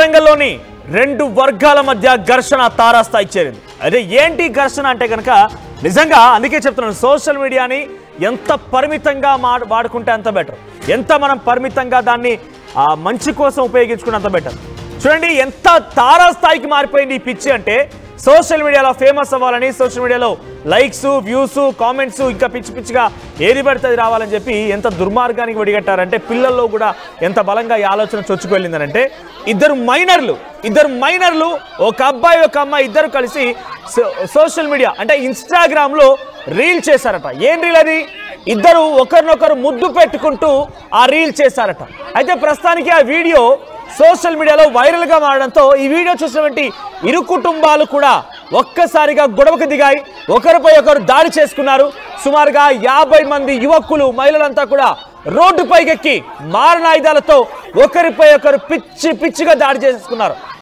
వరంగల్లోని రెండు వర్గాల మధ్య ఘర్షణ తారాస్థాయికి చేరింది. అదే ఏంటి ఘర్షణ అంటే కనుక నిజంగా అందుకే చెప్తున్నాను, సోషల్ మీడియాని ఎంత పరిమితంగా వాడుకుంటే అంత బెటర్, ఎంత మనం పరిమితంగా దాన్ని మంచి కోసం ఉపయోగించుకుంటే అంత బెటర్. చూడండి ఎంత తారాస్థాయికి మారిపోయింది ఈ పిచ్చి అంటే, సోషల్ మీడియాలో ఫేమస్ అవ్వాలని, సోషల్ మీడియాలో లైక్స్, వ్యూస్, కామెంట్స్, ఇంకా పిచ్చి పిచ్చిగా ఏది పడితే అది రావాలని చెప్పి ఎంత దుర్మార్గానికి ఒడిగట్టారంటే, పిల్లల్లో కూడా ఎంత బలంగా ఈ ఆలోచన చొచ్చుకు వెళ్ళిందనంటే, ఇద్దరు మైనర్లు ఒక అబ్బాయి ఒక అమ్మాయి ఇద్దరు కలిసి సోషల్ మీడియా అంటే ఇన్స్టాగ్రామ్లో రీల్ చేశారట. ఏం రీల్ అది? ఇద్దరు ఒకరినొకరు ముద్దు పెట్టుకుంటూ ఆ రీల్ చేశారట. అయితే ప్రస్తుతానికి ఆ వీడియో సోషల్ మీడియాలో వైరల్గా మారడంతో ఈ వీడియో చూసినటువంటి ఇరు కుటుంబాలు కూడా ఒక్కసారిగా గొడవకు దిగాయి, ఒకరిపై ఒకరు దాడి చేసుకున్నారు. సుమారుగా 50 మంది యువకులు, మహిళలంతా కూడా రోడ్డుపైకెక్కి మారణాయుధాలతో ఒకరిపై ఒకరు పిచ్చిగా దాడి చేసుకున్నారు.